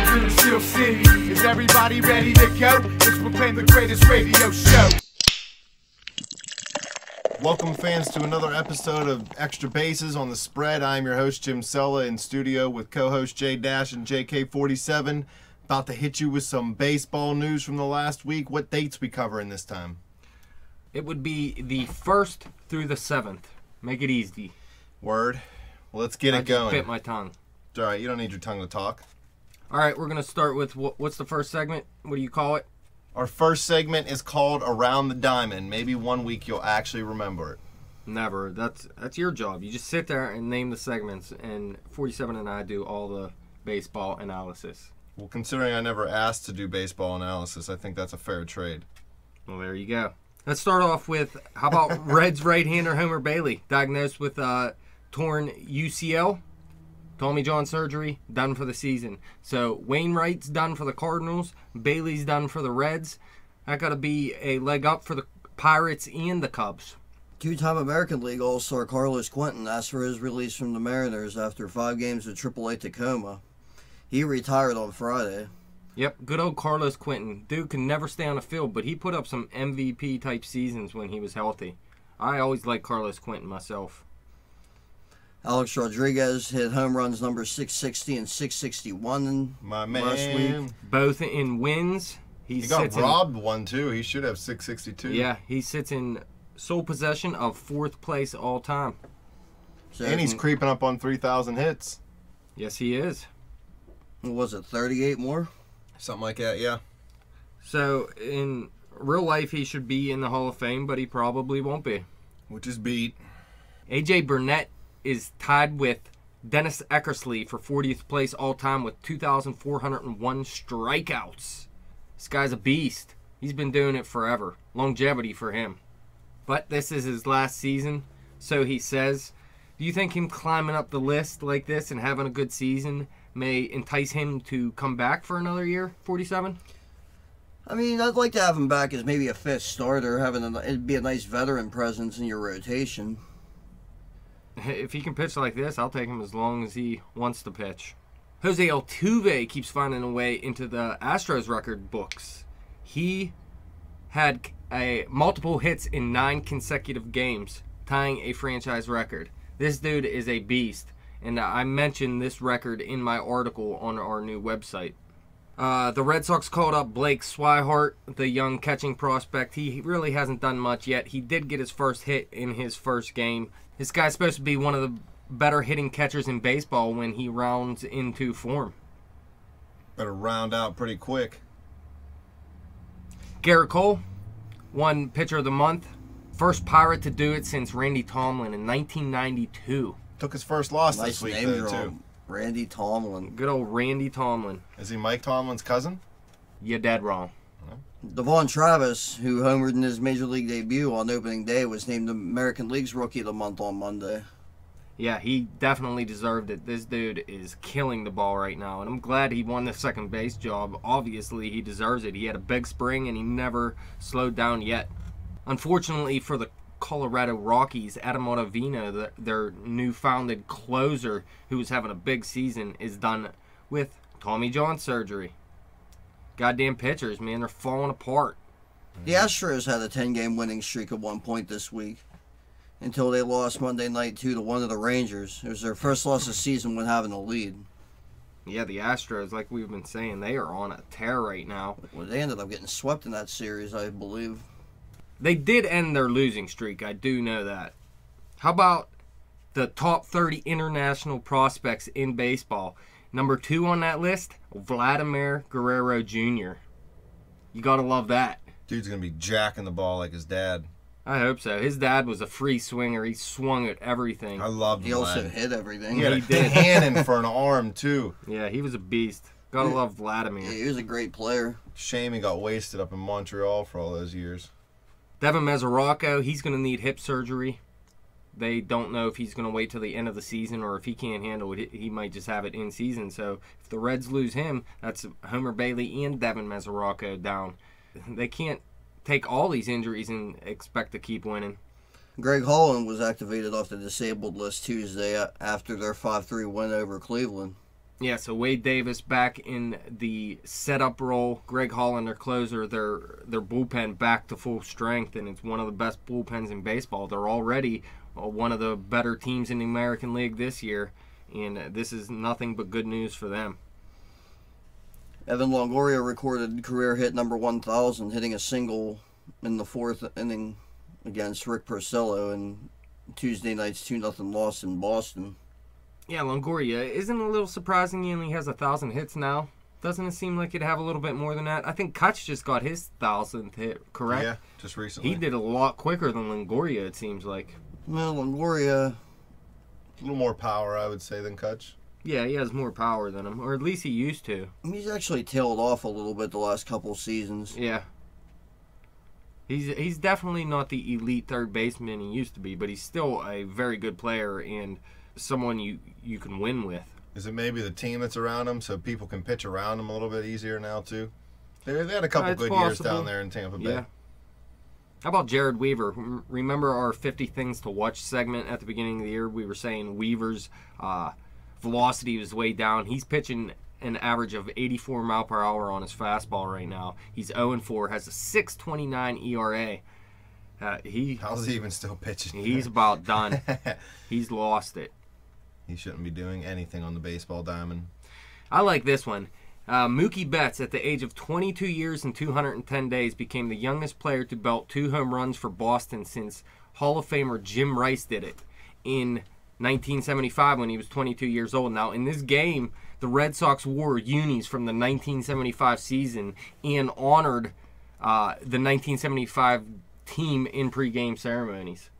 from Steel City. Is everybody ready to go? Let's proclaim the greatest radio show. Welcome, fans, to another episode of Extra Bases on the Spread. I'm your host, Jim Sella, in studio with co-host JDash and JK47. About to hit you with some baseball news from the last week. What dates we covering this time? It would be the 1st through the 7th. Make it easy. Word. Well, let's get it going. I just bit my tongue. It's all right. You don't need your tongue to talk. All right, we're going to start with what's the first segment? What do you call it? Our first segment is called Around the Diamond. Maybe one week you'll actually remember it. Never. That's your job. You just sit there and name the segments, and 47 and I do all the baseball analysis. Well, considering I never asked to do baseball analysis, I think that's a fair trade. Well, there you go. Let's start off with, how about Reds right-hander Homer Bailey, diagnosed with torn UCL, Tommy John surgery, done for the season. So Wainwright's done for the Cardinals, Bailey's done for the Reds. That got to be a leg up for the Pirates and the Cubs. Two-time American League All-Star Carlos Quentin asked for his release from the Mariners after 5 games of AAA Tacoma. He retired on Friday. Yep, good old Carlos Quentin. Dude can never stay on the field, but he put up some MVP-type seasons when he was healthy. I always liked Carlos Quentin myself. Alex Rodriguez hit home runs numbers 660 and 661 last week. Both in wins. He got robbed one, too. He should have 662. Yeah, he sits in sole possession of 4th place all time. And he's creeping up on 3,000 hits. Yes, he is. What was it, 38 more? Something like that, yeah. So, in real life, he should be in the Hall of Fame, but he probably won't be. Which is beat. A.J. Burnett is tied with Dennis Eckersley for 40th place all-time with 2,401 strikeouts. This guy's a beast. He's been doing it forever. Longevity for him. But this is his last season, so he says. Do you think him climbing up the list like this and having a good season may entice him to come back for another year, 47? I mean, I'd like to have him back as maybe a 5th starter. It'd be a nice veteran presence in your rotation. If he can pitch like this, I'll take him as long as he wants to pitch. Jose Altuve keeps finding a way into the Astros record books. He had multiple hits in 9 consecutive games, tying a franchise record. This dude is a beast, and I mentioned this record in my article on our new website. The Red Sox called up Blake Swihart, the young catching prospect. He really hasn't done much yet. He did get his first hit in his first game. This guy's supposed to be one of the better hitting catchers in baseball when he rounds into form. Better round out pretty quick. Garrett Cole won Pitcher of the Month. First Pirate to do it since Randy Tomlin in 1992. Took his first loss Nice this week, name though, draw. too. Randy Tomlin. Good old Randy Tomlin. Is he Mike Tomlin's cousin? You're dead wrong. Devon Travis, who homered in his Major League debut on opening day, was named American League's Rookie of the Month on Monday. Yeah, he definitely deserved it. This dude is killing the ball right now, and I'm glad he won the second base job. Obviously, he deserves it. He had a big spring, and he never slowed down yet. Unfortunately for the Colorado Rockies, Adam Ottavino, their new-founded closer, who was having a big season, is done with Tommy John surgery. Goddamn pitchers, man, they're falling apart. The Astros had a 10-game winning streak at one point this week, until they lost Monday night 2-1 to the Rangers. It was their first loss of the season when having a lead. Yeah, the Astros, like we've been saying, they are on a tear right now. Well, they ended up getting swept in that series, I believe. They did end their losing streak, I do know that. How about the top 30 international prospects in baseball? Number 2 on that list, Vladimir Guerrero Jr. You gotta love that. Dude's gonna be jacking the ball like his dad. I hope so. His dad was a free swinger. He swung at everything. I loved He also hit everything. He had a cannon for an arm, too. Yeah, he was a beast. Gotta love Vladimir. Yeah, he was a great player. Shame he got wasted up in Montreal for all those years. Devin Mesoraco, he's going to need hip surgery. They don't know if he's going to wait till the end of the season or if he can't handle it. He might just have it in season. So if the Reds lose him, that's Homer Bailey and Devin Mesoraco down. They can't take all these injuries and expect to keep winning. Greg Holland was activated off the disabled list Tuesday after their 5-3 win over Cleveland. Yeah, so Wade Davis back in the setup role. Greg Holland, their closer, their bullpen back to full strength, and it's one of the best bullpens in baseball. They're already one of the better teams in the American League this year, and this is nothing but good news for them. Evan Longoria recorded career hit number 1,000, hitting a single in the 4th inning against Rick Porcello in Tuesday night's 2-0 loss in Boston. Yeah, Longoria, isn't it a little surprising he only has 1,000 hits now? Doesn't it seem like he'd have a little bit more than that? I think Kutch just got his 1,000th hit, correct? Yeah, just recently. He did a lot quicker than Longoria, it seems like. Well, Longoria... A little more power, I would say, than Kutch. Yeah, he has more power than him, or at least he used to. He's actually tailed off a little bit the last couple seasons. Yeah. He's definitely not the elite third baseman he used to be, but he's still a very good player and someone you can win with. Is it maybe the team that's around him, so people can pitch around him a little bit easier now, too? They had a couple good years down there in Tampa Bay. Yeah. How about Jared Weaver? Remember our 50 Things to Watch segment at the beginning of the year? We were saying Weaver's velocity was way down. He's pitching an average of 84 mile per hour on his fastball right now. He's 0-4, has a 6.29 ERA. How's he even still pitching? He's about done. He's lost it. He shouldn't be doing anything on the baseball diamond. I like this one. Mookie Betts, at the age of 22 years and 210 days, became the youngest player to belt 2 home runs for Boston since Hall of Famer Jim Rice did it in 1975 when he was 22 years old. Now, in this game, the Red Sox wore unis from the 1975 season and honored the 1975 team in pregame ceremonies.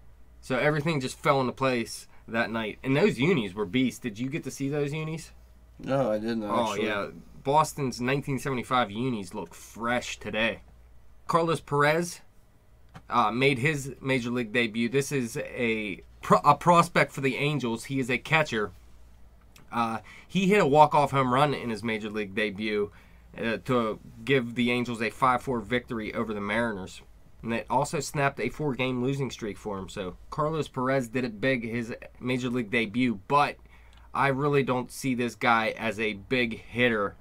So everything just fell into place that night. And those unis were beasts. Did you get to see those unis? No, I didn't actually. Oh, yeah. Boston's 1975 unis look fresh today. Carlos Perez made his Major League debut. This is a prospect for the Angels. He is a catcher. He hit a walk-off home run in his Major League debut to give the Angels a 5-4 victory over the Mariners. And it also snapped a 4-game losing streak for him. So Carlos Perez did it big his Major League debut, but I really don't see this guy as a big hitter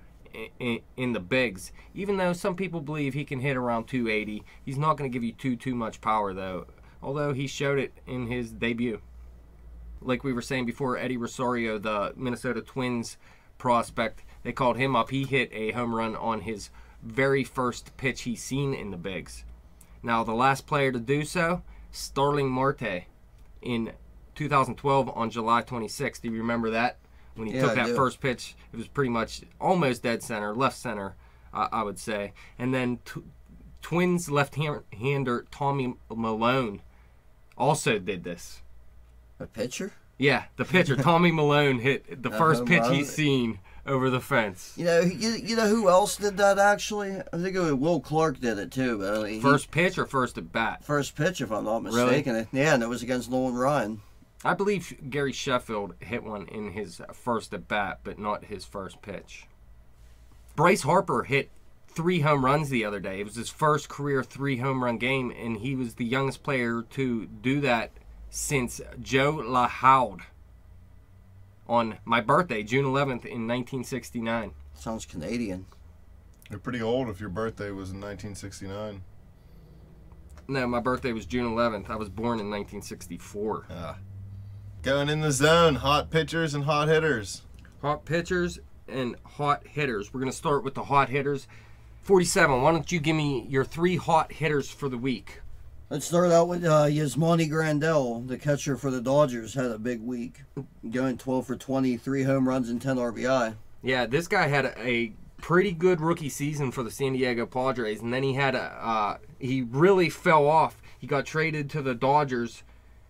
in the bigs. Even though some people believe he can hit around 280, he's not going to give you too much power, though. Although he showed it in his debut. Like we were saying before, Eddie Rosario, the Minnesota Twins prospect, they called him up. He hit a home run on his very first pitch he's seen in the bigs. Now, the last player to do so, Starling Marte, in 2012 on July 26th. Do you remember that? When he took that first pitch, it was pretty much almost dead center, left center, I would say. And then Twins left-hander Tommy Malone also did this. A pitcher? Yeah, the pitcher. Tommy Malone hit the first pitch he's seen over the fence. You know who else did that, actually? I think it was Will Clark did it, too. But I mean, first pitch or first at bat? First pitch, if I'm not mistaken. Really? Yeah, and it was against Nolan Ryan. I believe Gary Sheffield hit one in his first at bat, but not his first pitch. Bryce Harper hit 3 home runs the other day. It was his first career 3 home run game, and he was the youngest player to do that since Joe LaHaude on my birthday, June 11th in 1969. Sounds Canadian. You're pretty old if your birthday was in 1969. No, my birthday was June 11th. I was born in 1964. Going in the zone, hot pitchers and hot hitters. Hot pitchers and hot hitters. We're going to start with the hot hitters. 47, why don't you give me your 3 hot hitters for the week? Let's start out with Yasmani Grandal, the catcher for the Dodgers, had a big week. Going 12 for 20, 3 home runs and 10 RBI. Yeah, this guy had a pretty good rookie season for the San Diego Padres, and then he really fell off. He got traded to the Dodgers,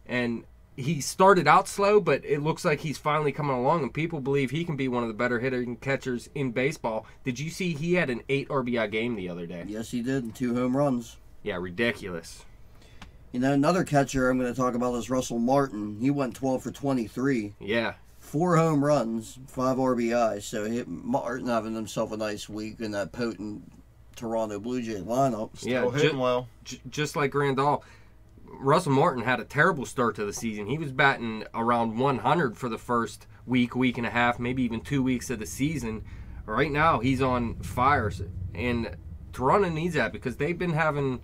and he started out slow, but it looks like he's finally coming along, and people believe he can be one of the better hitting catchers in baseball. Did you see he had an 8 RBI game the other day? Yes, he did, and 2 home runs. Yeah, ridiculous. You know, another catcher I'm going to talk about is Russell Martin. He went 12 for 23. Yeah. 4 home runs, 5 RBI. So Martin having himself a nice week in that potent Toronto Blue Jay lineup. Still hitting well. Just like Grandal. Russell Martin had a terrible start to the season. He was batting around 100 for the first week and a half, maybe even 2 weeks of the season. Right now, he's on fire, and Toronto needs that because they've been having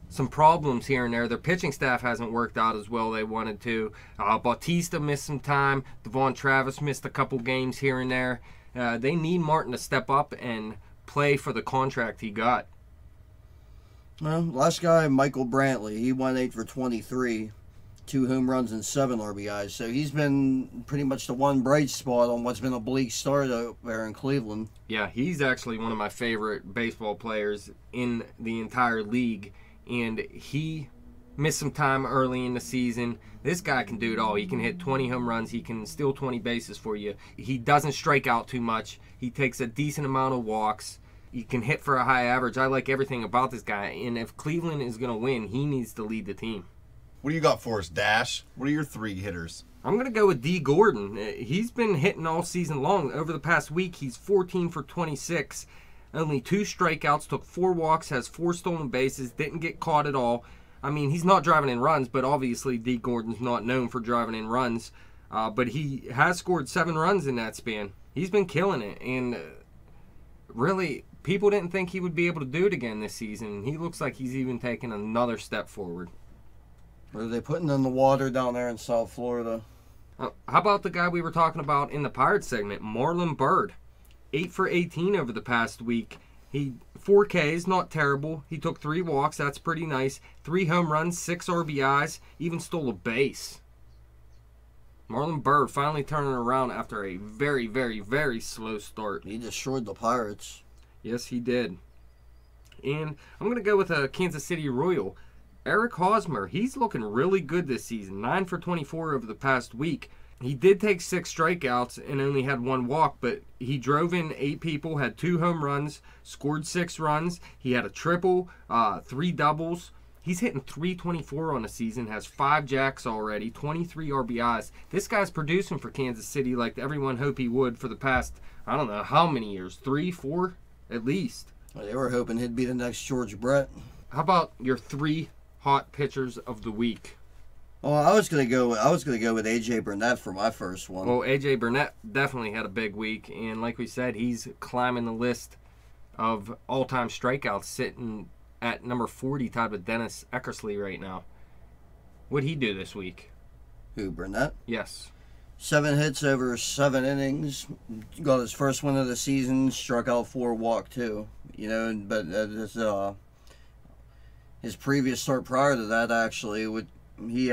some problems here and there. Their pitching staff hasn't worked out as well they wanted to. Bautista missed some time. Devon Travis missed a couple games here and there. They need Martin to step up and play for the contract he got. Well, last guy, Michael Brantley, he went 8 for 23, 2 home runs and 7 RBIs. So he's been pretty much the one bright spot on what's been a bleak start out there in Cleveland. Yeah, he's actually one of my favorite baseball players in the entire league. And he missed some time early in the season. This guy can do it all. He can hit 20 home runs. He can steal 20 bases for you. He doesn't strike out too much. He takes a decent amount of walks. He can hit for a high average. I like everything about this guy. And if Cleveland is going to win, he needs to lead the team. What do you got for us, Dash? What are your 3 hitters? I'm going to go with D. Gordon. He's been hitting all season long. Over the past week, he's 14 for 26. Only 2 strikeouts, took 4 walks, has 4 stolen bases, didn't get caught at all. I mean, he's not driving in runs, but obviously D. Gordon's not known for driving in runs. But he has scored 7 runs in that span. He's been killing it. And really, people didn't think he would be able to do it again this season. He looks like he's even taken another step forward. What are they putting in the water down there in South Florida? How about the guy we were talking about in the Pirates segment, Marlon Byrd? 8 for 18 over the past week. 4 Ks, not terrible. He took 3 walks, that's pretty nice. 3 home runs, 6 RBIs, even stole a base. Marlon Byrd finally turning around after a very, very, very slow start. He destroyed the Pirates. Yes, he did. And I'm going to go with a Kansas City Royal. Eric Hosmer, he's looking really good this season. 9 for 24 over the past week. He did take 6 strikeouts and only had 1 walk, but he drove in 8 people, had 2 home runs, scored 6 runs. He had a triple, 3 doubles. He's hitting .324 on the season, has 5 jacks already, 23 RBIs. This guy's producing for Kansas City like everyone hoped he would for the past, I don't know how many years, 3, 4 at least. Well, they were hoping he'd be the next George Brett. How about your 3 hot pitchers of the week? Well, I was gonna go with AJ Burnett for my first one. Well, AJ Burnett definitely had a big week, and like we said, he's climbing the list of all-time strikeouts, sitting at number 40, tied with Dennis Eckersley right now. What'd he do this week? Who, Burnett? Yes. 7 hits over 7 innings. Got his first win of the season. Struck out 4, walked 2. You know, but his previous start prior to that, actually, he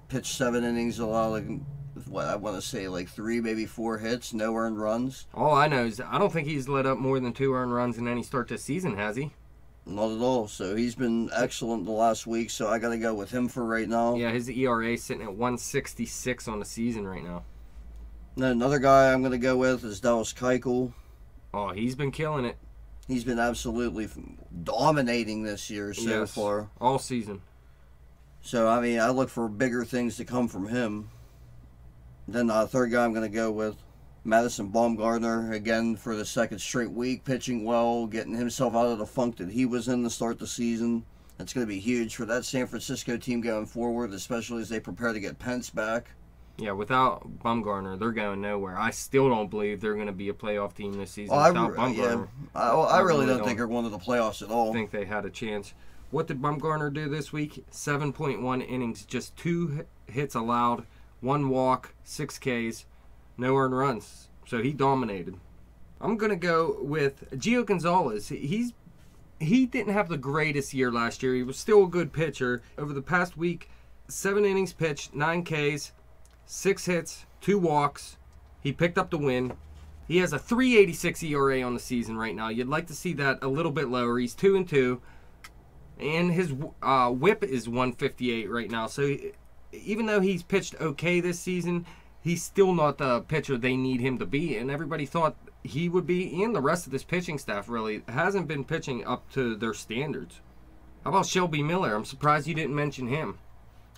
pitched 7 innings, allowed what I want to say 3, maybe 4 hits, no earned runs. All I know is I don't think he's let up more than 2 earned runs in any start this season, has he? Not at all. So he's been excellent the last week. So I got to go with him for right now. Yeah, his ERA is sitting at 1.66 on the season right now. And another guy I'm going to go with is Dallas Keuchel. Oh, he's been killing it. He's been absolutely dominating this year so far. All season. So, I mean, I look for bigger things to come from him. Then the third guy I'm going to go with, Madison Bumgarner, again for the 2nd straight week, pitching well, getting himself out of the funk that he was in to start the season. That's going to be huge for that San Francisco team going forward, especially as they prepare to get Pence back. Yeah, without Bumgarner, they're going nowhere. I still don't believe they're going to be a playoff team this season without Bumgarner. Yeah, I really don't think they're going to the playoffs at all. I think they had a chance. What did Bumgarner do this week? 7.1 innings, just 2 hits allowed, 1 walk, 6 Ks, no earned runs. So he dominated. I'm going to go with Gio Gonzalez. He didn't have the greatest year last year. He was still a good pitcher. Over the past week, 7 innings pitched, 9 Ks, 6 hits, 2 walks. He picked up the win. He has a 3.86 ERA on the season right now. You'd like to see that a little bit lower. He's 2-2. And his whip is 158 right now. So even though he's pitched okay this season, he's still not the pitcher they need him to be. And everybody thought he would be, and the rest of this pitching staff really hasn't been pitching up to their standards. How about Shelby Miller? I'm surprised you didn't mention him.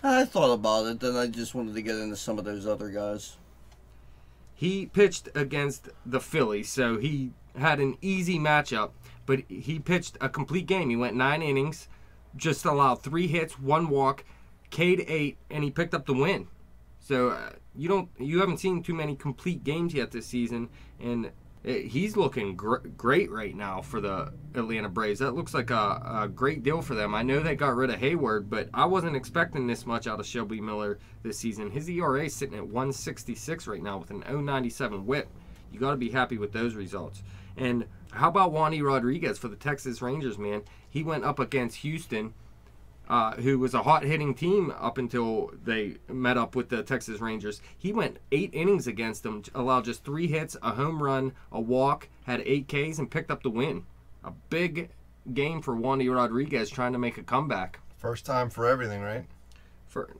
I thought about it, then I just wanted to get into some of those other guys. He pitched against the Phillies, so he had an easy matchup. But he pitched a complete game. He went 9 innings, just allowed 3 hits, 1 walk, K'd 8, and he picked up the win. So you haven't seen too many complete games yet this season, and he's looking great right now for the Atlanta Braves. That looks like a great deal for them. I know they got rid of Hayward, but I wasn't expecting this much out of Shelby Miller this season. His ERA is sitting at 1.66 right now with an 0.97 WHIP. You got to be happy with those results. And how about Wandy Rodriguez for the Texas Rangers, man? He went up against Houston, who was a hot-hitting team up until they met up with the Texas Rangers. He went 8 innings against them, allowed just 3 hits, a home run, a walk, had 8 Ks, and picked up the win. A big game for Wandy Rodriguez trying to make a comeback. First time for everything, right?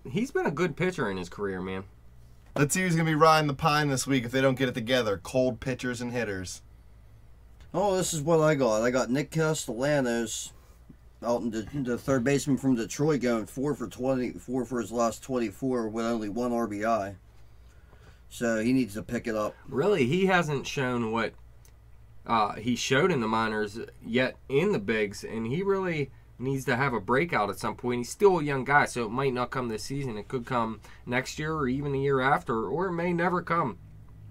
He's been a good pitcher in his career, man. Let's see who's going to be riding the pine this week if they don't get it together. Cold pitchers and hitters. Oh, this is what I got. I got Nick Castellanos out in the third baseman from Detroit, going 4 for 24 for his last 24 with only 1 RBI. So he needs to pick it up. Really, he hasn't shown what he showed in the minors yet in the bigs, and he really needs to have a breakout at some point. He's still a young guy, so it might not come this season. It could come next year or even the year after, or it may never come.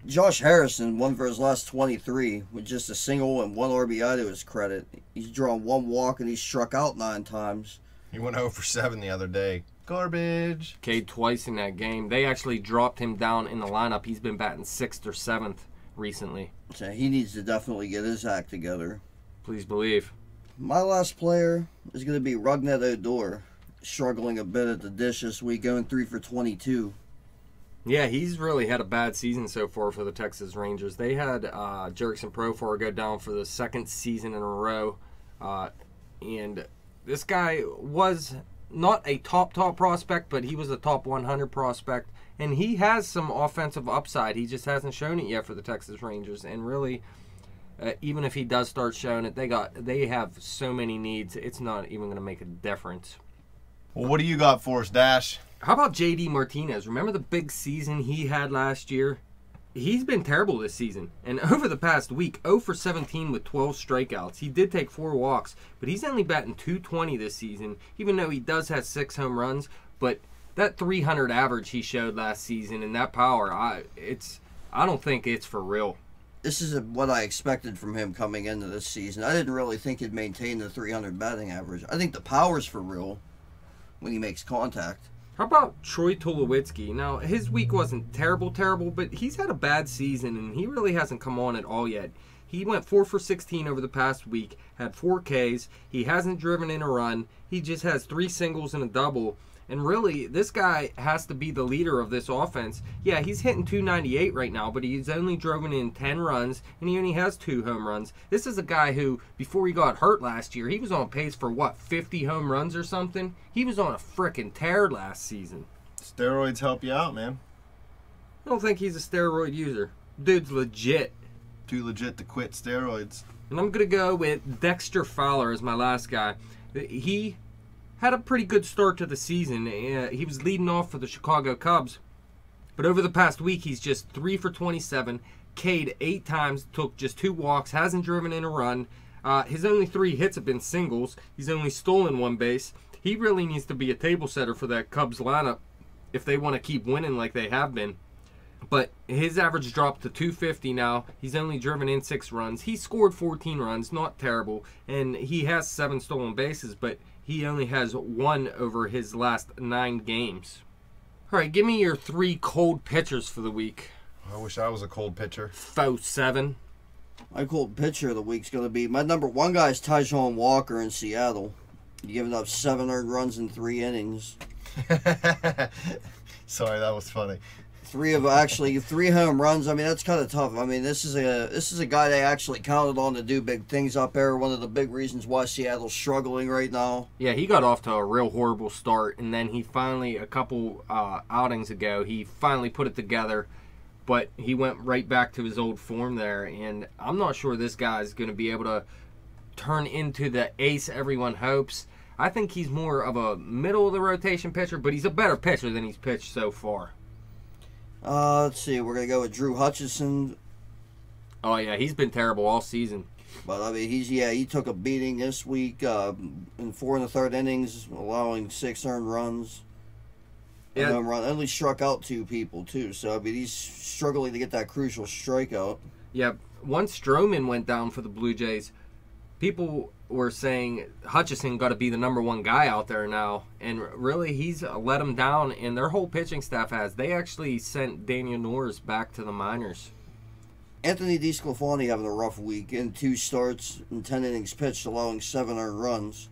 Josh Harrison won for his last 23 with just a single and 1 RBI to his credit. He's drawn 1 walk and he's struck out 9 times. He went 0 for 7 the other day. Garbage. K'd twice in that game. They actually dropped him down in the lineup. He's been batting 6th or 7th recently. So he needs to definitely get his act together. Please believe. My last player is going to be Rougned Odor, struggling a bit at the dish this week, going 3 for 22. Yeah, he's really had a bad season so far for the Texas Rangers. They had Jerickson Profar go down for the 2nd season in a row. And this guy was not a top prospect, but he was a top 100 prospect. And he has some offensive upside. He just hasn't shown it yet for the Texas Rangers. And really, even if he does start showing it, they have so many needs, it's not even going to make a difference. Well, what do you got for us, Dash? How about JD Martinez? Remember the big season he had last year? He's been terrible this season. And over the past week, 0 for 17 with 12 strikeouts. He did take 4 walks, but he's only batting .220 this season, even though he does have 6 home runs. But that 300 average he showed last season and that power, I don't think it's for real. This is what I expected from him coming into this season. I didn't really think he'd maintain the 300 batting average. I think the power's for real when he makes contact. How about Troy Tulowitzki? Now, his week wasn't terrible, but he's had a bad season, and he really hasn't come on at all yet. He went 4 for 16 over the past week, had 4 Ks. He hasn't driven in a run. He just has 3 singles and a double. And really, this guy has to be the leader of this offense. Yeah, he's hitting .298 right now, but he's only driven in 10 runs, and he only has 2 home runs. This is a guy who, before he got hurt last year, he was on pace for, 50 home runs or something? He was on a frickin' tear last season. Steroids help you out, man. I don't think he's a steroid user. Dude's legit. Too legit to quit steroids. And I'm going to go with Dexter Fowler as my last guy. He had a pretty good start to the season. He was leading off for the Chicago Cubs. But over the past week, he's just 3 for 27, K'd 8 times, took just 2 walks, hasn't driven in a run. His only 3 hits have been singles. He's only stolen 1 base. He really needs to be a table setter for that Cubs lineup if they want to keep winning like they have been. But his average dropped to .250 now. He's only driven in 6 runs. He scored 14 runs, not terrible. And he has 7 stolen bases, but he only has 1 over his last 9 games. All right, give me your 3 cold pitchers for the week. I wish I was a cold pitcher. 4-7. My cold pitcher of the week's going to be, my number 1 guy is Taijuan Walker in Seattle. He's given up 7 earned runs in 3 innings. Sorry, that was funny. 3 home runs. I mean, that's kind of tough. I mean, this is a guy they actually counted on to do big things up there. One of the big reasons why Seattle's struggling right now. Yeah, he got off to a real horrible start, and then he finally, a couple outings ago, he finally put it together, but he went right back to his old form there, and I'm not sure this guy's going to be able to turn into the ace everyone hopes. I think he's more of a middle-of-the-rotation pitcher, but he's a better pitcher than he's pitched so far. Let's see. We're going to go with Drew Hutchison. Oh, yeah. He's been terrible all season. But, I mean, he took a beating this week in 4 1/3 innings, allowing 6 earned runs. a home run. Only struck out 2 people, too. So, I mean, he's struggling to get that crucial strikeout. Yeah, once Stroman went down for the Blue Jays, people were saying Hutchison got to be the #1 guy out there now. And really, he's let them down, and their whole pitching staff has. They actually sent Daniel Norris back to the minors. Anthony DeSclafani having a rough week in 2 starts and 10 innings pitched, allowing 7 earned runs.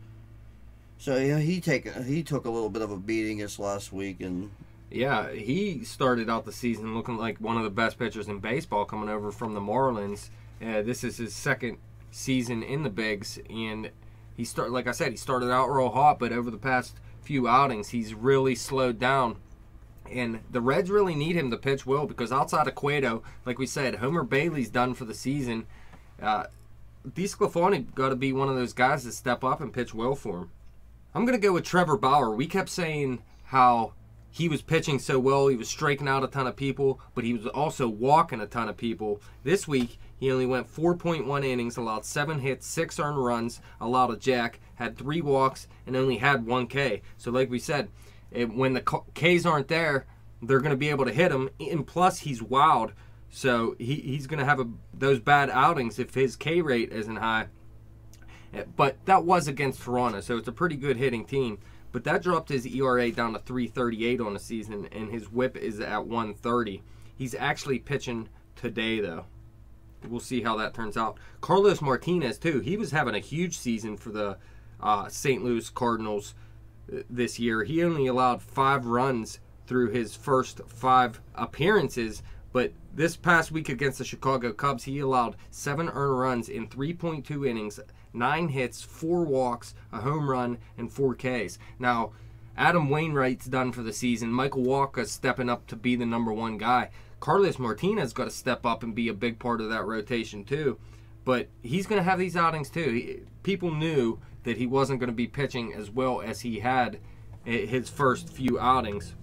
So yeah, he took a little bit of a beating this last week, and yeah, he started out the season looking like one of the best pitchers in baseball, coming over from the Marlins. This is his 2nd season in the bigs, and like I said, he started out real hot, but over the past few outings, he's really slowed down. And the Reds really need him to pitch well, because outside of Cueto, like we said, Homer Bailey's done for the season. DeSclafani got to be one of those guys to step up and pitch well for him. I'm going to go with Trevor Bauer. We kept saying how he was pitching so well, he was striking out a ton of people, but he was also walking a ton of people. This week, he only went 4.1 innings, allowed 7 hits, 6 earned runs, allowed a jack, had 3 walks, and only had 1 K. So like we said, when the Ks aren't there, they're going to be able to hit him. And plus, he's wild, so he's going to have those bad outings if his K rate isn't high. But that was against Toronto, so it's a pretty good hitting team. But that dropped his ERA down to 3.38 on the season, and his WHIP is at 1.30. He's actually pitching today, though. We'll see how that turns out. Carlos Martinez, too. He was having a huge season for the St. Louis Cardinals this year. He only allowed 5 runs through his first 5 appearances, but this past week against the Chicago Cubs, he allowed 7 earned runs in 3.2 innings, 9 hits, 4 walks, a home run, and 4 Ks. Now, Adam Wainwright's done for the season. Michael Wacha's stepping up to be the #1 guy. Carlos Martinez got to step up and be a big part of that rotation too. But he's going to have these outings too. People knew that he wasn't going to be pitching as well as he had his first few outings.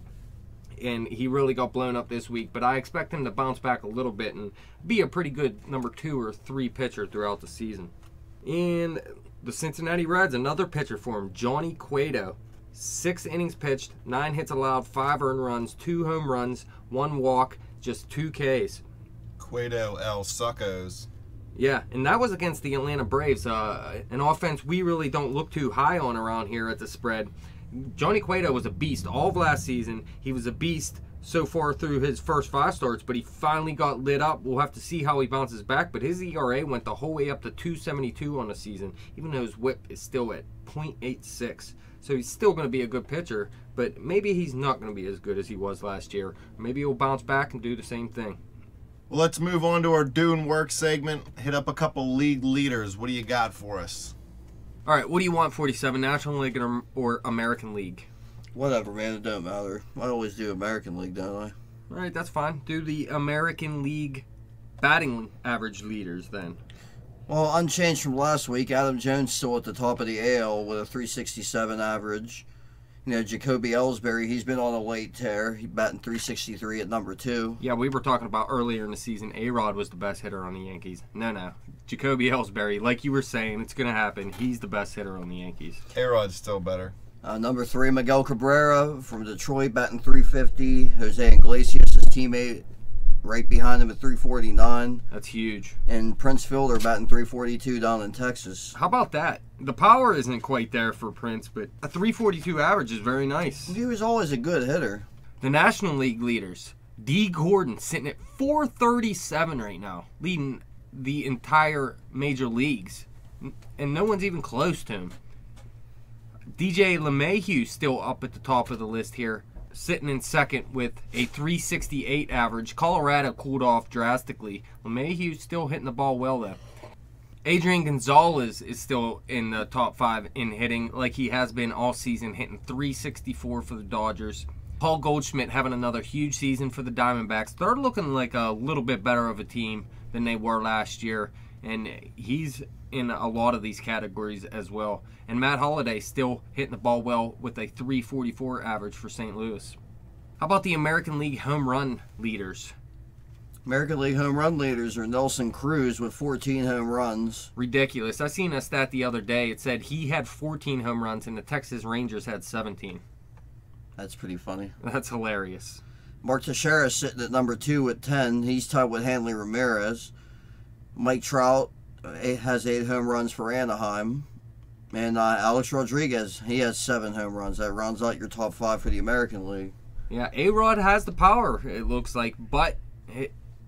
And he really got blown up this week. But I expect him to bounce back a little bit and be a pretty good #2 or 3 pitcher throughout the season. And the Cincinnati Reds, another pitcher for him, Johnny Cueto. 6 innings pitched, 9 hits allowed, 5 earned runs, 2 home runs, 1 walk, just 2 Ks. Cueto El Suckos. Yeah, and that was against the Atlanta Braves, an offense we really don't look too high on around here at the spread. Johnny Cueto was a beast all of last season. He was a beast so far through his first 5 starts, but he finally got lit up. We'll have to see how he bounces back, but his ERA went the whole way up to 2.72 on the season, even though his WHIP is still at 0.86. So he's still going to be a good pitcher, but maybe he's not going to be as good as he was last year. Maybe he'll bounce back and do the same thing. Well, let's move on to our doing work segment. Hit up a couple league leaders. What do you got for us? All right, what do you want, 47, National League or American League? Whatever, man. It don't matter. I always do American League, don't I? All right, that's fine. Do the American League batting average leaders then. Well, unchanged from last week, Adam Jones still at the top of the AL with a 367 average. You know, Jacoby Ellsbury, he's been on a late tear. He's batting 363 at #2. Yeah, we were talking about earlier in the season, Arod was the best hitter on the Yankees. No. Jacoby Ellsbury, like you were saying, it's going to happen. He's the best hitter on the Yankees. Arod's still better. #3, Miguel Cabrera from Detroit, batting 350. Jose Iglesias, his teammate, right behind him at 349. That's huge. And Prince Fielder batting 342 down in Texas. How about that? The power isn't quite there for Prince, but a 342 average is very nice. He was always a good hitter. The National League leaders, D. Gordon sitting at 437 right now, leading the entire major leagues, and no one's even close to him. DJ LeMahieu still up at the top of the list here, sitting in second with a 368 average. Colorado cooled off drastically. LeMahieu's still hitting the ball well, though. Adrian Gonzalez is still in the top 5 in hitting, like he has been all season, hitting 364 for the Dodgers. Paul Goldschmidt having another huge season for the Diamondbacks. They're looking like a little bit better of a team than they were last year, and he's in a lot of these categories as well. And Matt Holliday still hitting the ball well with a 344 average for St. Louis. How about the American League home run leaders? American League home run leaders are Nelson Cruz with 14 home runs. Ridiculous. I seen a stat the other day. It said he had 14 home runs and the Texas Rangers had 17. That's pretty funny. That's hilarious. Mark Teixeira sitting at number 2 with 10. He's tied with Hanley Ramirez. Mike Trout has 8 home runs for Anaheim. And Alex Rodriguez, he has 7 home runs. That rounds out your top 5 for the American League. Yeah, Arod has the power, it looks like, but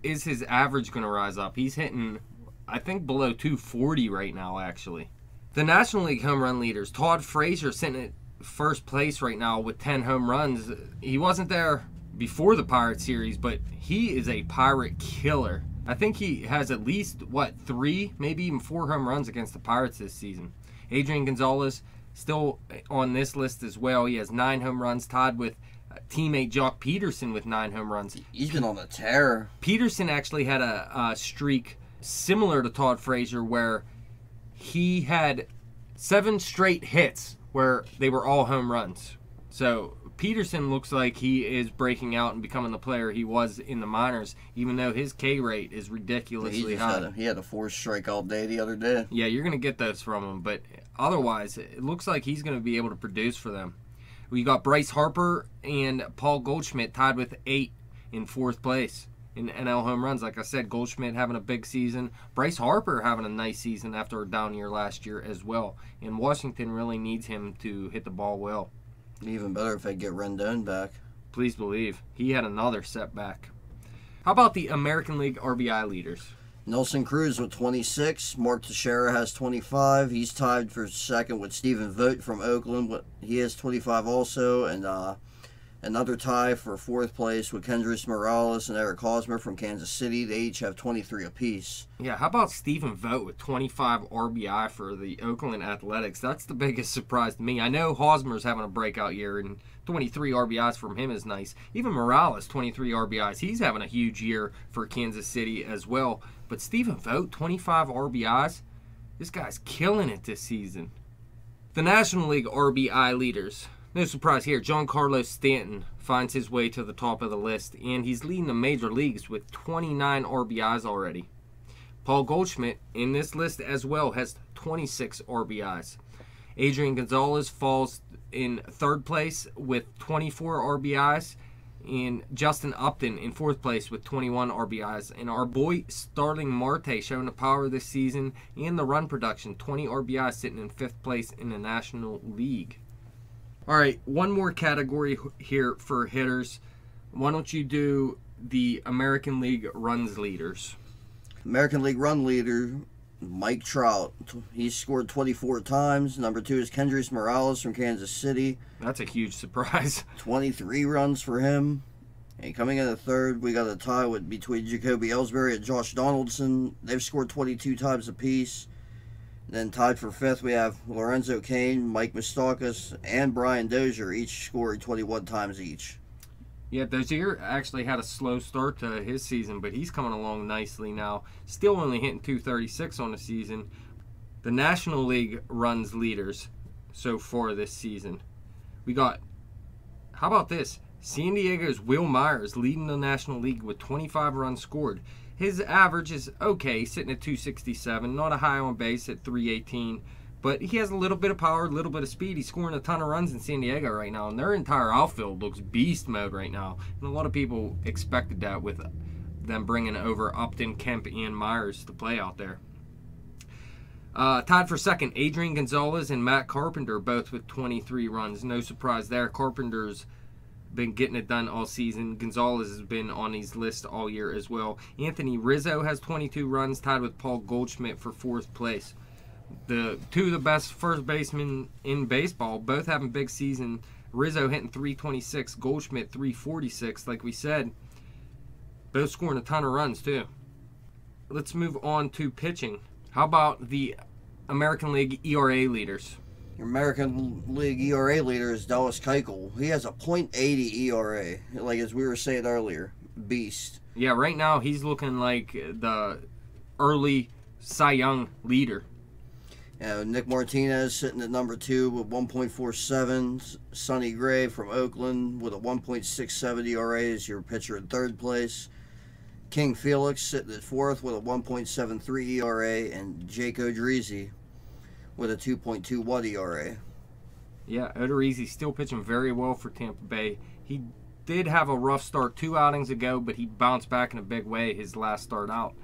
is his average going to rise up? He's hitting, I think, below 240 right now, actually. The National League home run leaders, Todd Frazier sitting at first place right now with 10 home runs. He wasn't there before the Pirate series, but he is a Pirate killer. I think he has at least, 3, maybe even 4 home runs against the Pirates this season. Adrian Gonzalez still on this list as well. He has 9 home runs, tied with teammate Jock Peterson with 9 home runs. He's been on a tear. Peterson actually had a streak similar to Todd Frazier where he had 7 straight hits where they were all home runs. So Peterson looks like he is breaking out and becoming the player he was in the minors, even though his K rate is ridiculously high. He had a 4 strikeout day the other day. Yeah, you're going to get those from him, but otherwise, it looks like he's going to be able to produce for them. We got Bryce Harper and Paul Goldschmidt tied with 8 in 4th place in NL home runs. Like I said, Goldschmidt having a big season. Bryce Harper having a nice season after a down year last year as well. And Washington really needs him to hit the ball well. Even better if they get Rendon back. Please believe. He had another setback. How about the American League RBI leaders? Nelson Cruz with 26. Mark Teixeira has 25. He's tied for second with Stephen Vogt from Oakland. He has 25 also. And another tie for 4th place with Kendrys Morales and Eric Hosmer from Kansas City. They each have 23 apiece. Yeah, how about Stephen Vogt with 25 RBI for the Oakland Athletics? That's the biggest surprise to me. I know Hosmer's having a breakout year, and 23 RBIs from him is nice. Even Morales, 23 RBIs. He's having a huge year for Kansas City as well. But Stephen Vogt, 25 RBIs? This guy's killing it this season. The National League RBI leaders. No surprise here, Giancarlo Stanton finds his way to the top of the list, and he's leading the major leagues with 29 RBIs already. Paul Goldschmidt in this list as well has 26 RBIs. Adrian Gonzalez falls in 3rd place with 24 RBIs, and Justin Upton in 4th place with 21 RBIs. And our boy Starling Marte showing the power this season and the run production, 20 RBIs, sitting in 5th place in the National League. All right, one more category here for hitters. Why don't you do the American League runs leaders? American League run leader, Mike Trout. He's scored 24 times. Number 2 is Kendrys Morales from Kansas City. That's a huge surprise. 23 runs for him. And coming in at 3rd, we got a tie between Jacoby Ellsbury and Josh Donaldson. They've scored 22 times apiece. Then tied for 5th, we have Lorenzo Cain, Mike Moustakas, and Brian Dozier, each scoring 21 times each. Yeah, Dozier actually had a slow start to his season, but he's coming along nicely now. Still only hitting 236 on the season. The National League runs leaders so far this season. We got, how about this? San Diego's Will Myers leading the National League with 25 runs scored. His average is okay, sitting at 267, not a high on base at 318, but he has a little bit of power, a little bit of speed. He's scoring a ton of runs in San Diego right now, and their entire outfield looks beast mode right now. And a lot of people expected that with them bringing over Upton, Kemp, and Myers to play out there. Tied for 2nd, Adrian Gonzalez and Matt Carpenter, both with 23 runs. No surprise there. Carpenter's been getting it done all season. Gonzalez has been on these lists all year as well. Anthony Rizzo has 22 runs, tied with Paul Goldschmidt for 4th place. The 2 of the best first basemen in baseball, both having big season. Rizzo hitting 326, Goldschmidt 346, like we said. Both scoring a ton of runs too. Let's move on to pitching. How about the American League ERA leaders? Your American League ERA leader is Dallas Keuchel. He has a .80 ERA, like as we were saying earlier. Beast. Yeah, right now he's looking like the early Cy Young leader. Nick Martinez sitting at number 2 with 1.47. Sonny Gray from Oakland with a 1.67 ERA is your pitcher in 3rd place. King Felix sitting at 4th with a 1.73 ERA, and Jake Odorizzi with a 2.21 ERA. Yeah, Odorizzi's still pitching very well for Tampa Bay. He did have a rough start 2 outings ago, but he bounced back in a big way his last start out.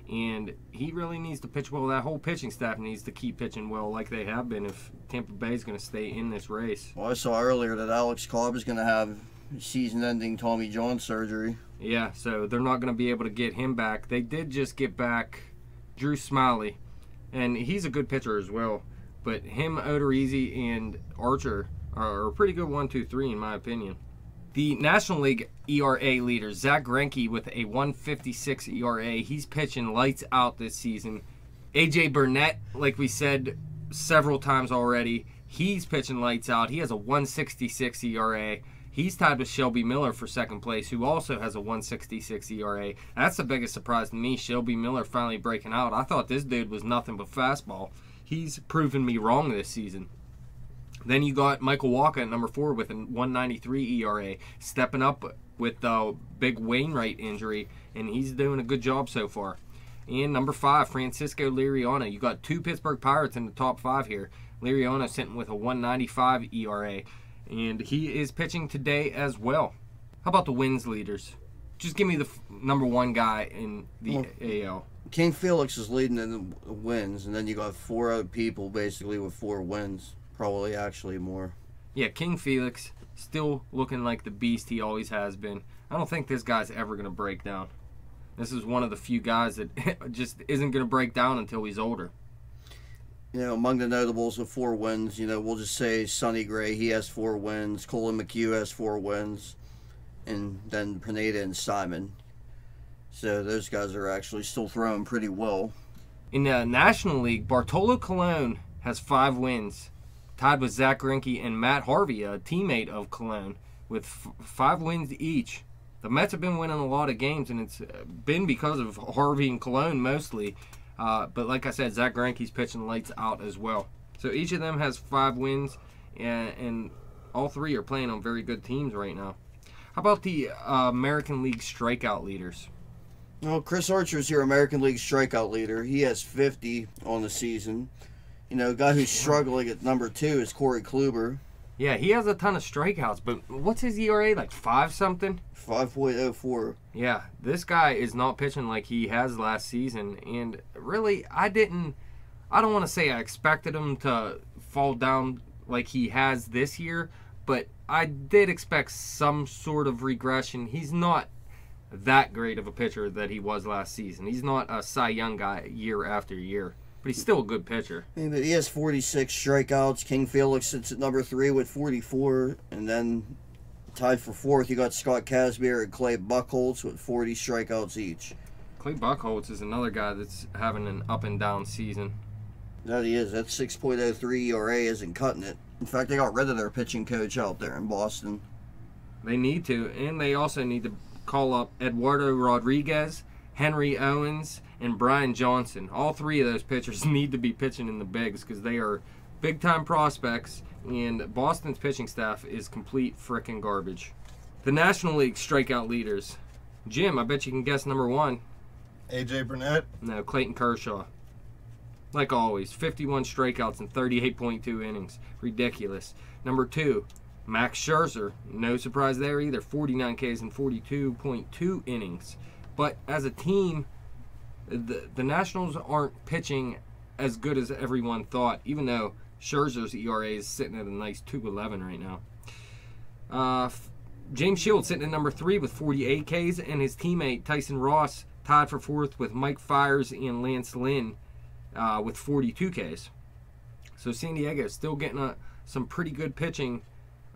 And he really needs to pitch well. That whole pitching staff needs to keep pitching well like they have been if Tampa Bay is going to stay in this race. Well, I saw earlier that Alex Cobb is going to have season-ending Tommy John surgery. Yeah, so they're not going to be able to get him back. They did just get back Drew Smiley, and he's a good pitcher as well. But him, Odorizzi, and Archer are a pretty good 1, 2, 3 in my opinion. The National League ERA leader, Zach Greinke, with a 1.56 ERA. He's pitching lights out this season. AJ Burnett, like we said several times already, he's pitching lights out. He has a 1.66 ERA. He's tied with Shelby Miller for second place, who also has a 1.66 ERA. That's the biggest surprise to me, Shelby Miller finally breaking out. I thought this dude was nothing but fastball. He's proven me wrong this season. Then you got Michael Wacha at number 4 with a 1.93 ERA, stepping up with the big Wainwright injury, and he's doing a good job so far. And number 5, Francisco Liriano. You got 2 Pittsburgh Pirates in the top 5 here. Liriano sitting with a 1.95 ERA, and he is pitching today as well. How about the wins leaders? Just give me the number 1 guy in the AL. King Felix is leading in the wins, and then you got 4 other people basically with 4 wins. Probably actually more. Yeah, King Felix still looking like the beast he always has been. I don't think this guy's ever going to break down. This is one of the few guys that just isn't going to break down until he's older. You know, among the notables with 4 wins, you know, we'll just say Sonny Gray, he has 4 wins. Colin McHugh has 4 wins. And then Pineda and Simon. So those guys are actually still throwing pretty well. In the National League, Bartolo Colon has 5 wins, tied with Zach Greinke and Matt Harvey, a teammate of Colon, with 5 wins each. The Mets have been winning a lot of games, and it's been because of Harvey and Colon mostly. But like I said, Zach Greinke's pitching lights out as well. So each of them has 5 wins, and all 3 are playing on very good teams right now. How about the American League strikeout leaders? Well, Chris Archer's your American League strikeout leader. He has 50 on the season. You know, a guy who's struggling at number 2 is Corey Kluber. Yeah, he has a ton of strikeouts, but what's his ERA, like 5-something? 5.04. Yeah, this guy is not pitching like he has last season, and really, I don't want to say I expected him to fall down like he has this year, but I did expect some sort of regression. He's not that great of a pitcher that he was last season. He's not a Cy Young guy year after year, but he's still a good pitcher. I mean, but he has 46 strikeouts. King Felix sits at number 3 with 44, and then tied for 4th, you got Scott Kazmir and Clay Buchholz with 40 strikeouts each. Clay Buchholz is another guy that's having an up and down season. That he is. That 6.03 ERA isn't cutting it. In fact, they got rid of their pitching coach out there in Boston. They need to, and they also need to call up Eduardo Rodriguez, Henry Owens, and Brian Johnson. All 3 of those pitchers need to be pitching in the bigs because they are big-time prospects, and Boston's pitching staff is complete frickin' garbage. The National League strikeout leaders. Jim, I bet you can guess number 1. AJ Burnett. No, Clayton Kershaw. Like always, 51 strikeouts in 38.2 innings. Ridiculous. Number 2, Max Scherzer. No surprise there either. 49 Ks in 42.2 innings. But as a team, the Nationals aren't pitching as good as everyone thought, even though Scherzer's ERA is sitting at a nice 2.11 right now. James Shields sitting at number 3 with 48 Ks, and his teammate Tyson Ross tied for 4th with Mike Fiers and Lance Lynn with 42 Ks. So San Diego is still getting some pretty good pitching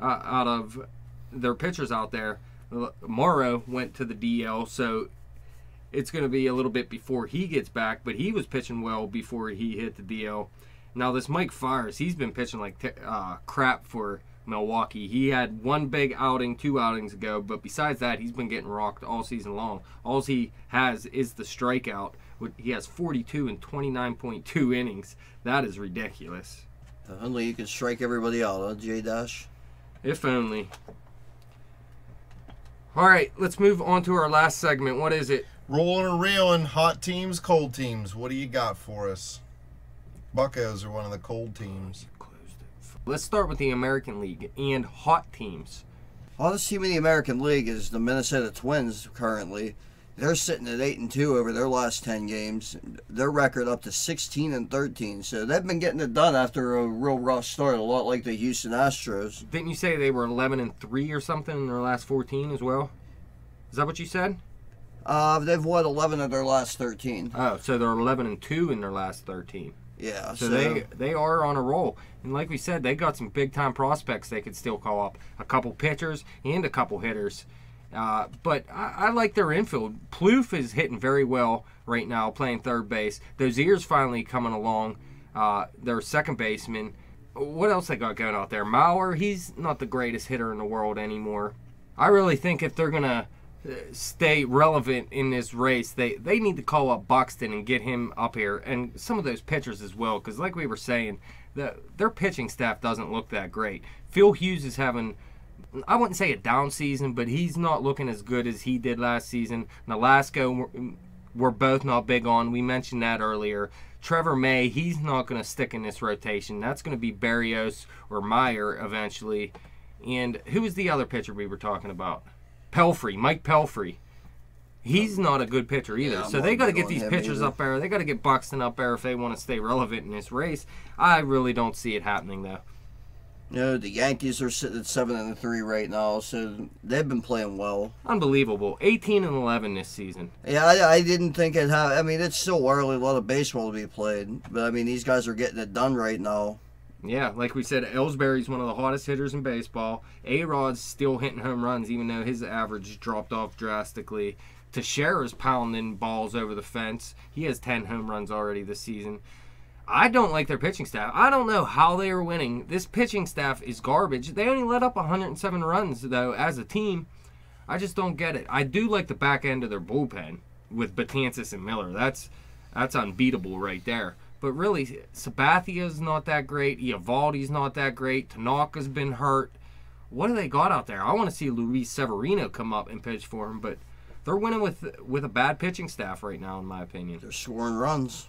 out of their pitchers out there. Morrow went to the DL, so it's going to be a little bit before he gets back, but he was pitching well before he hit the DL. Now this Mike Fiers, he's been pitching like crap for Milwaukee. He had 1 big outing 2 outings ago, but besides that, he's been getting rocked all season long. All he has is the strikeout. He has 42 and 29.2 innings. That is ridiculous. If only you could strike everybody out, huh, JDash? If only. All right, let's move on to our last segment. What is it? Rolling or reeling, hot teams, cold teams. What do you got for us? Buccos are one of the cold teams. Let's start with the American League and hot teams. Hottest team in the American League is the Minnesota Twins currently. They're sitting at 8-2 over their last 10 games. Their record up to 16-13. So they've been getting it done after a real rough start, a lot like the Houston Astros. Didn't you say they were 11-3 or something in their last 14 as well? Is that what you said? They've won 11 of their last 13. Oh, so they're 11-2 in their last 13. Yeah, So they are on a roll. And like we said, they got some big-time prospects they could still call up. A couple pitchers and a couple hitters. But I like their infield. Plouffe is hitting very well right now, playing third base. Dozier's finally coming along. Their second baseman. What else they got going out there? Mauer, he's not the greatest hitter in the world anymore. I really think if they're going to stay relevant in this race, they need to call up Buxton and get him up here, and some of those pitchers as well, because like we were saying, their pitching staff doesn't look that great. Phil Hughes is having, I wouldn't say a down season, but he's not looking as good as he did last season. Nolasco, we're both not big on. We mentioned that earlier. Trevor May, he's not going to stick in this rotation. That's going to be Barrios or Meyer eventually. And who was the other pitcher we were talking about? Mike Pelfrey. He's not a good pitcher either. Yeah, so they got to get these pitchers up there. They got to get Buxton up there if they want to stay relevant in this race. I really don't see it happening though. The Yankees are sitting at 7-3 right now, so they've been playing well. Unbelievable. 18-11 this season. Yeah, I didn't think it had. I mean, it's still early, a lot of baseball to be played, but I mean, these guys are getting it done right now. Yeah, like we said, Ellsbury's one of the hottest hitters in baseball. Arod's still hitting home runs, even though his average dropped off drastically. Teixeira's pounding balls over the fence. He has 10 home runs already this season. I don't like their pitching staff. I don't know how they are winning. This pitching staff is garbage. They only let up 107 runs, though, as a team. I just don't get it. I do like the back end of their bullpen with Betances and Miller. That's unbeatable right there. But really, Sabathia's not that great. Eovaldi's not that great. Tanaka's been hurt. What do they got out there? I want to see Luis Severino come up and pitch for him, but they're winning with a bad pitching staff right now, in my opinion. They're scoring runs.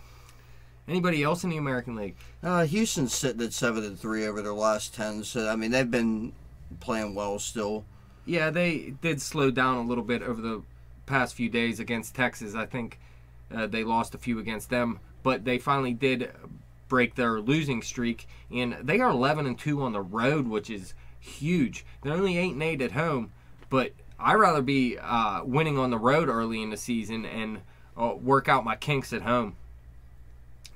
Anybody else in the American League? Houston's sitting at 7-3 over their last 10, so I mean they've been playing well still. Yeah, they did slow down a little bit over the past few days against Texas. I think they lost a few against them. But they finally did break their losing streak, and they are 11-2 on the road, which is huge. They're only 8-8 at home, but I'd rather be winning on the road early in the season and work out my kinks at home.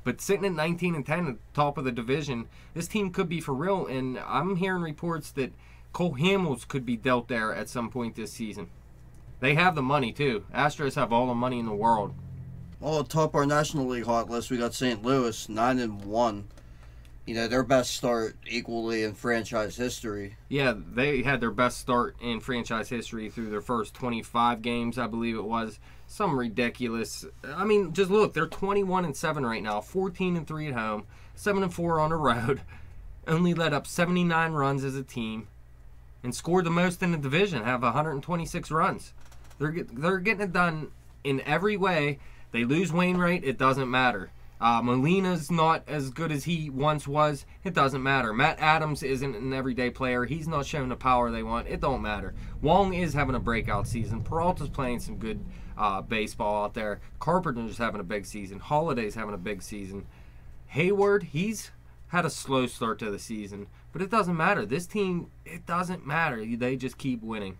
But sitting at 19-10 at the top of the division, this team could be for real, and I'm hearing reports that Cole Hamels could be dealt there at some point this season. They have the money, too. Astros have all the money in the world. Well, atop our National League hot list, we got St. Louis, 9-1. Their best start equally in franchise history. Yeah, they had their best start in franchise history through their first 25 games, I believe it was. Some ridiculous. I mean, just look, they're 21-7 right now, 14-3 at home, 7-4 on the road. Only let up 79 runs as a team, and scored the most in the division, have 126 runs. They're getting it done in every way. They lose Wainwright, it doesn't matter. Molina's not as good as he once was, it doesn't matter. Matt Adams isn't an everyday player, he's not showing the power they want, it don't matter. Wong is having a breakout season, Peralta's playing some good baseball out there, Carpenter's having a big season, Holiday's having a big season. Hayward, he's had a slow start to the season, but it doesn't matter. This team, it doesn't matter, they just keep winning.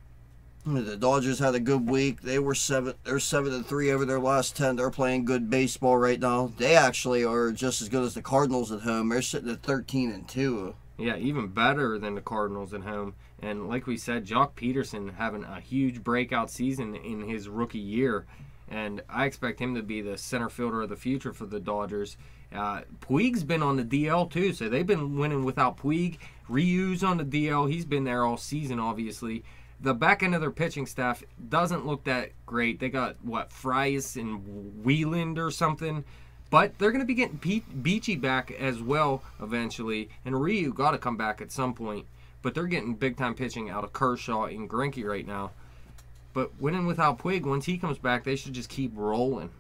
The Dodgers had a good week. They're 7-3 over their last 10. They're playing good baseball right now. They actually are just as good as the Cardinals at home. They're sitting at 13-2. Yeah, even better than the Cardinals at home. And like we said, Jock Peterson having a huge breakout season in his rookie year. And I expect him to be the center fielder of the future for the Dodgers. Puig's been on the DL too, so they've been winning without Puig. Ryu's on the DL. He's been there all season, obviously. The back end of their pitching staff doesn't look that great. They got, Fries and Wieland or something. But they're going to be getting Beachy back as well eventually. And Ryu got to come back at some point. But they're getting big-time pitching out of Kershaw and Greinke right now. But winning without Puig, once he comes back, they should just keep rolling.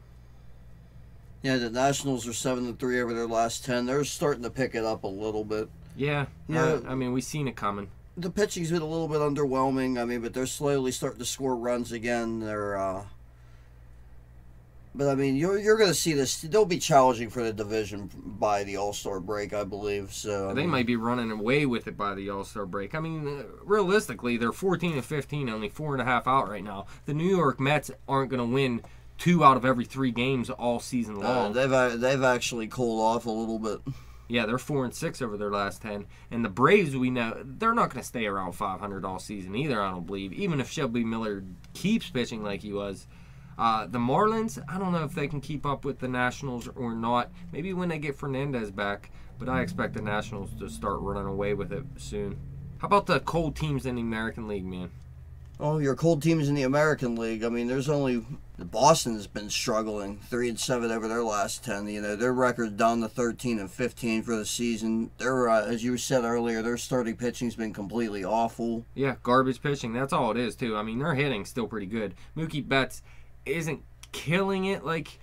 Yeah, the Nationals are 7-3 over their last 10. They're starting to pick it up a little bit. Yeah, Yeah. I mean, we've seen it coming. The pitching's been a little bit underwhelming. I mean, but they're slowly starting to score runs again. But I mean, you're going to see this. They'll be challenging for the division by the All-Star break, I believe. So They might be running away with it by the All-Star break. I mean, realistically, they're 14-15, only 4.5 out right now. The New York Mets aren't going to win 2 out of every 3 games all season long. They've actually cooled off a little bit. Yeah, they're 4-6 over their last 10. And the Braves, we know, they're not going to stay around 500 all season either, I don't believe. Even if Shelby Miller keeps pitching like he was. The Marlins, I don't know if they can keep up with the Nationals or not. Maybe when they get Fernandez back. But I expect the Nationals to start running away with it soon. How about the cold teams in the American League, man? Oh, your cold teams in the American League. I mean, there's only Boston's been struggling, 3-7 over their last 10. You know, their record's down to 13-15 for the season. They're, as you said earlier, their starting pitching's been completely awful. Yeah, garbage pitching. That's all it is too. I mean, their hitting's still pretty good. Mookie Betts isn't killing it like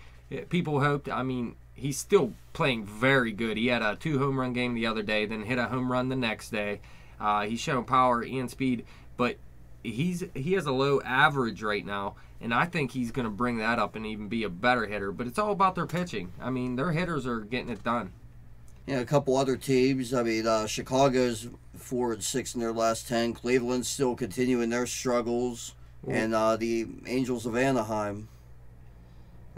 people hoped. I mean, he's still playing very good. He had a 2 home run game the other day, then hit a home run the next day. He's showing power and speed, but he has a low average right now, and I think he's going to bring that up and even be a better hitter. But it's all about their pitching. I mean, their hitters are getting it done. Yeah, a couple other teams. I mean, Chicago's 4-6 in their last 10. Cleveland's still continuing their struggles. Ooh. And the Angels of Anaheim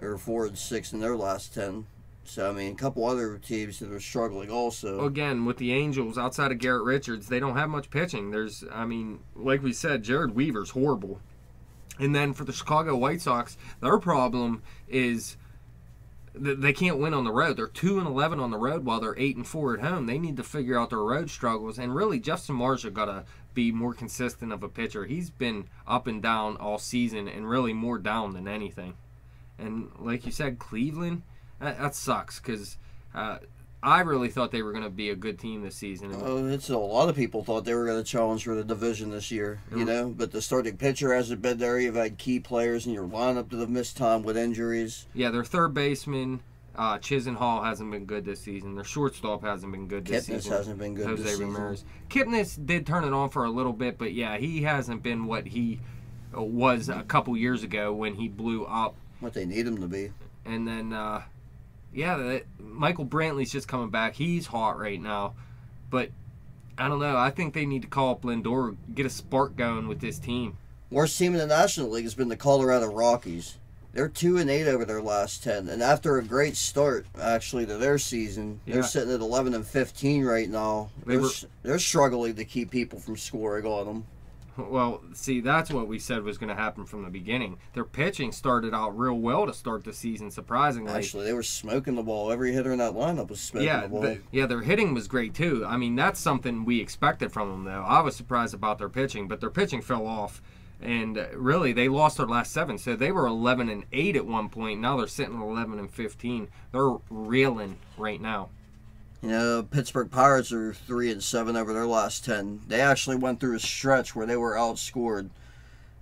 are 4-6 in their last 10. So, I mean, a couple other teams that are struggling also. Again, with the Angels, outside of Garrett Richards, they don't have much pitching. There's, I mean, like we said, Jared Weaver's horrible. And then for the Chicago White Sox, their problem is they can't win on the road. They're 2-11 on the road while they're 8-4 at home. They need to figure out their road struggles. And really, Jeff Samardzija got to be more consistent of a pitcher. He's been up and down all season, and really more down than anything. And like you said, Cleveland, that sucks because I really thought they were going to be a good team this season. It's a lot of people thought they were going to challenge for the division this year, you know. But the starting pitcher hasn't been there. You've had key players in your lineup that have missed time with injuries. Yeah, their third baseman, Chisenhall, hasn't been good this season. Their shortstop hasn't been good this season. Kipnis hasn't been good this season. Ramirez. Kipnis did turn it on for a little bit, but yeah, he hasn't been what he was a couple years ago when he blew up. What they need him to be. And then, Michael Brantley's just coming back. He's hot right now. But, I don't know. I think they need to call up Lindor, get a spark going with this team. Worst team in the National League has been the Colorado Rockies. They're 2-8 over their last 10. And after a great start, actually, to their season, they're sitting at 11-15 right now. They're struggling to keep people from scoring on them. Well, see, that's what we said was going to happen from the beginning. Their pitching started out real well to start the season, surprisingly. Actually, they were smoking the ball. Every hitter in that lineup was smoking the ball. Their hitting was great, too. I mean, that's something we expected from them, though. I was surprised about their pitching, but their pitching fell off. And really, they lost their last 7. So they were 11-8 at one point. Now they're sitting at 11-15. They're reeling right now. You know, Pittsburgh Pirates are 3-7 over their last 10. They actually went through a stretch where they were outscored.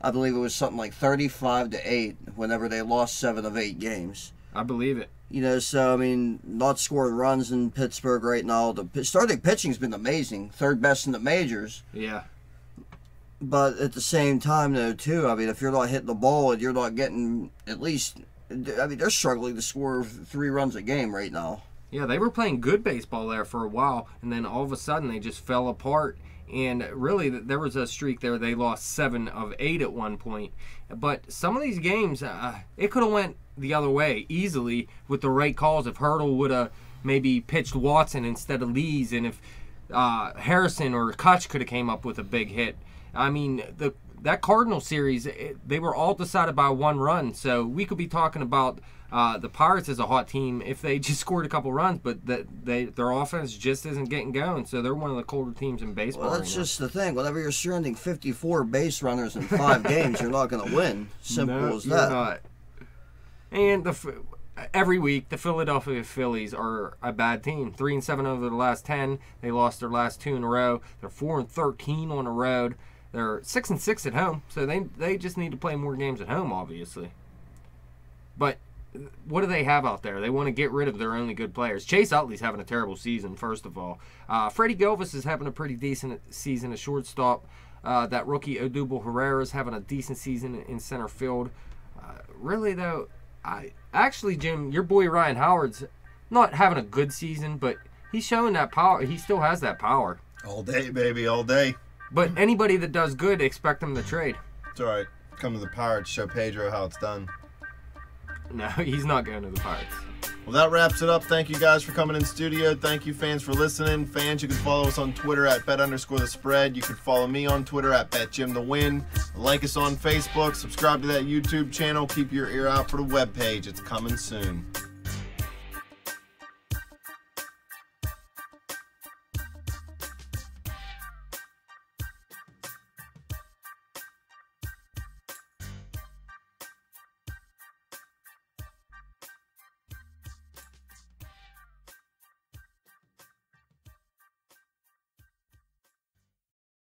I believe it was something like 35-8 whenever they lost 7 of 8 games. I believe it. You know, so, I mean, not scoring runs in Pittsburgh right now. The starting pitching's been amazing. Third best in the majors. Yeah. But at the same time, though, too, I mean, if you're not hitting the ball and you're not getting at least... I mean, they're struggling to score 3 runs a game right now. Yeah, they were playing good baseball there for a while, and then all of a sudden they just fell apart. And really, there was a streak there. They lost 7 of 8 at one point. But some of these games, it could have went the other way easily with the right calls. If Hurdle would have maybe pitched Watson instead of Lees, and if Harrison or Kutch could have came up with a big hit. I mean, that Cardinal series, they were all decided by 1 run. So we could be talking about the Pirates as a hot team if they just scored a couple runs, but their offense just isn't getting going. So they're one of the colder teams in baseball. Well, that's just the thing. Whenever you're surrounding 54 base runners in 5 games, you're not going to win. Simple as that. You're not. And every week, the Philadelphia Phillies are a bad team. 3-7 over the last 10. They lost their last 2 in a row. They're 4-13 on the road. They're 6-6 at home, so they just need to play more games at home, obviously. But what do they have out there? They want to get rid of their only good players. Chase Utley's having a terrible season, first of all. Freddie Galvis is having a pretty decent season at shortstop. That rookie Odubel Herrera is having a decent season in center field. Really, though, actually, Jim, your boy Ryan Howard's not having a good season, but he's showing that power. He still has that power. All day, baby, all day. But anybody that does good, expect him to trade. It's all right. Come to the Pirates, show Pedro how it's done. No, he's not going to the Pirates. Well, that wraps it up. Thank you guys for coming in studio. Thank you, fans, for listening. Fans, you can follow us on Twitter at bet_the_spread. You can follow me on Twitter at betjimthewin. Like us on Facebook. Subscribe to that YouTube channel. Keep your ear out for the webpage. It's coming soon.